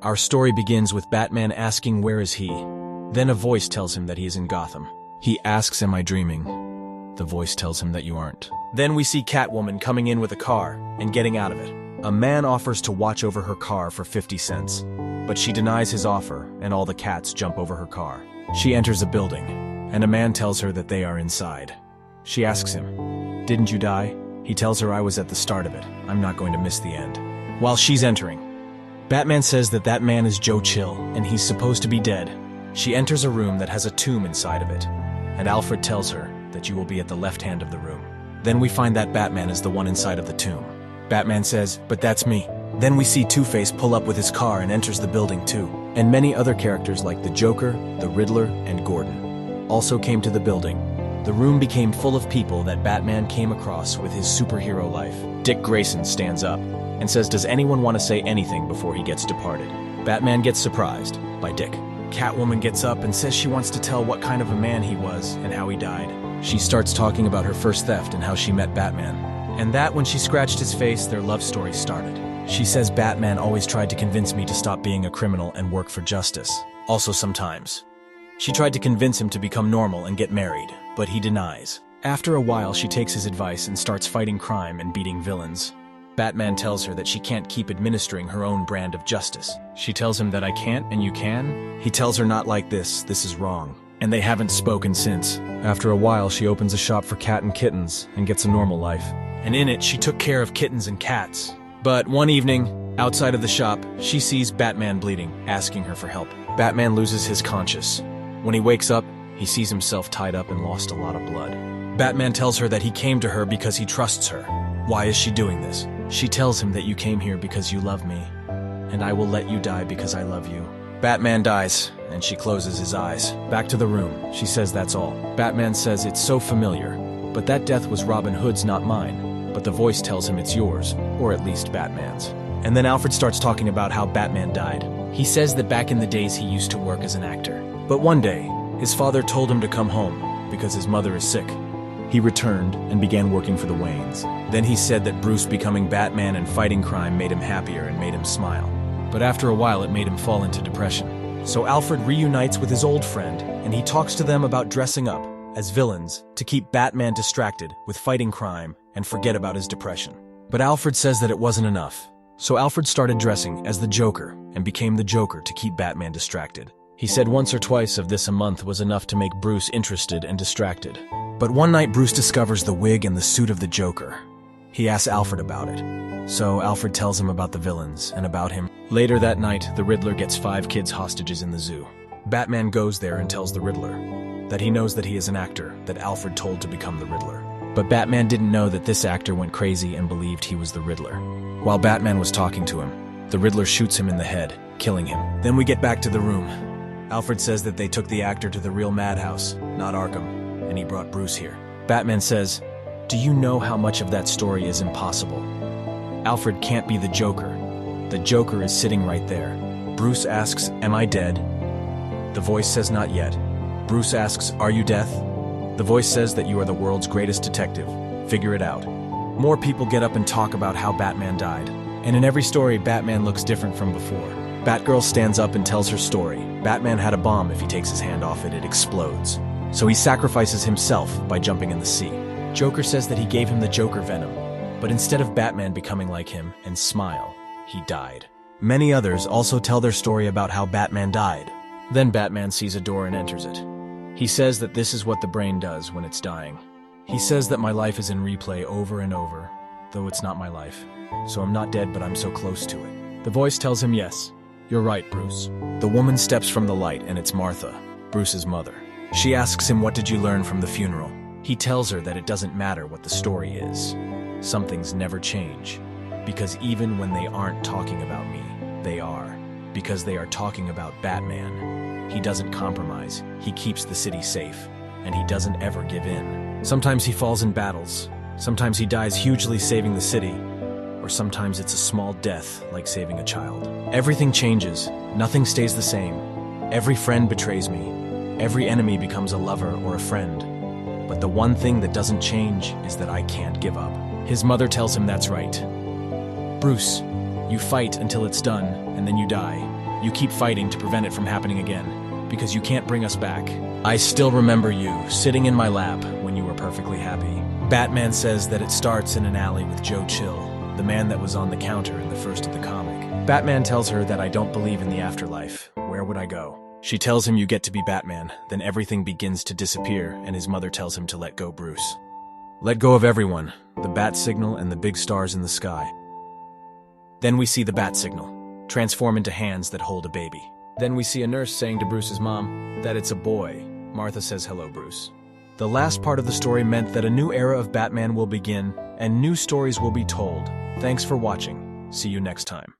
Our story begins with Batman asking where is he. Then a voice tells him that he is in Gotham. He asks, am I dreaming? The voice tells him that you aren't. Then we see Catwoman coming in with a car and getting out of it. A man offers to watch over her car for 50 cents, but she denies his offer and all the cats jump over her car. She enters a building, and a man tells her that they are inside. She asks him, didn't you die? He tells her I was at the start of it. I'm not going to miss the end. While she's entering, Batman says that that man is Joe Chill, and he's supposed to be dead. She enters a room that has a tomb inside of it, and Alfred tells her that you will be at the left hand of the room. Then we find that Batman is the one inside of the tomb. Batman says, but that's me. Then we see Two-Face pull up with his car and enters the building too. And many other characters like the Joker, the Riddler, and Gordon also came to the building. The room became full of people that Batman came across with his superhero life. Dick Grayson stands up and says, does anyone want to say anything before he gets departed? Batman gets surprised by Dick. Catwoman gets up and says she wants to tell what kind of a man he was and how he died. She starts talking about her first theft and how she met Batman. And that when she scratched his face, their love story started. She says Batman always tried to convince me to stop being a criminal and work for justice. Also sometimes. She tried to convince him to become normal and get married, but he denies. After a while, she takes his advice and starts fighting crime and beating villains. Batman tells her that she can't keep administering her own brand of justice. She tells him that I can't and you can. He tells her not like this is wrong. And they haven't spoken since. After a while, she opens a shop for cat and kittens and gets a normal life. And in it, she took care of kittens and cats. But one evening, outside of the shop, she sees Batman bleeding, asking her for help. Batman loses his conscience. When he wakes up, he sees himself tied up and lost a lot of blood. Batman tells her that he came to her because he trusts her. Why is she doing this? She tells him that you came here because you love me, and I will let you die because I love you. Batman dies, and she closes his eyes. Back to the room, she says that's all. Batman says it's so familiar, but that death was Robin Hood's, not mine. But the voice tells him it's yours, or at least Batman's. And then Alfred starts talking about how Batman died. He says that back in the days he used to work as an actor. But one day, his father told him to come home because his mother is sick. He returned and began working for the Waynes. Then he said that Bruce becoming Batman and fighting crime made him happier and made him smile. But after a while, it made him fall into depression. So Alfred reunites with his old friend, and he talks to them about dressing up as villains to keep Batman distracted with fighting crime and forget about his depression. But Alfred says that it wasn't enough. So Alfred started dressing as the Joker and became the Joker to keep Batman distracted. He said once or twice of this a month was enough to make Bruce interested and distracted. But one night Bruce discovers the wig and the suit of the Joker. He asks Alfred about it. So Alfred tells him about the villains and about him. Later that night, the Riddler gets 5 kids hostages in the zoo. Batman goes there and tells the Riddler that he knows that he is an actor that Alfred told to become the Riddler. But Batman didn't know that this actor went crazy and believed he was the Riddler. While Batman was talking to him, the Riddler shoots him in the head, killing him. Then we get back to the room. Alfred says that they took the actor to the real madhouse, not Arkham, and he brought Bruce here. Batman says, do you know how much of that story is impossible? Alfred can't be the Joker. The Joker is sitting right there. Bruce asks, am I dead? The voice says not yet. Bruce asks, are you Death? The voice says that you are the world's greatest detective. Figure it out. More people get up and talk about how Batman died. And in every story, Batman looks different from before. Batgirl stands up and tells her story. Batman had a bomb. If he takes his hand off it, it explodes. So he sacrifices himself by jumping in the sea. Joker says that he gave him the Joker venom, but instead of Batman becoming like him and smile, he died. Many others also tell their story about how Batman died. Then Batman sees a door and enters it. He says that this is what the brain does when it's dying. He says that my life is in replay over and over, though it's not my life. So I'm not dead, but I'm so close to it. The voice tells him, yes, you're right, Bruce. The woman steps from the light, and it's Martha, Bruce's mother. She asks him, what did you learn from the funeral? He tells her that it doesn't matter what the story is. Some things never change, because even when they aren't talking about me, they are. Because they are talking about Batman. He doesn't compromise, he keeps the city safe, and he doesn't ever give in. Sometimes he falls in battles, sometimes he dies hugely saving the city, or sometimes it's a small death like saving a child. Everything changes, nothing stays the same. Every friend betrays me. Every enemy becomes a lover or a friend. But the one thing that doesn't change is that I can't give up. His mother tells him that's right. Bruce, you fight until it's done, and then you die. You keep fighting to prevent it from happening again, because you can't bring us back. I still remember you, sitting in my lap when you were perfectly happy. Batman says that it starts in an alley with Joe Chill, the man that was on the counter in the first of the comic. Batman tells her that I don't believe in the afterlife. Where would I go? She tells him you get to be Batman, then everything begins to disappear, and his mother tells him to let go Bruce. Let go of everyone, the bat signal and the big stars in the sky. Then we see the bat signal transform into hands that hold a baby. Then we see a nurse saying to Bruce's mom that it's a boy. Martha says, "Hello, Bruce." The last part of the story meant that a new era of Batman will begin, and new stories will be told. Thanks for watching. See you next time.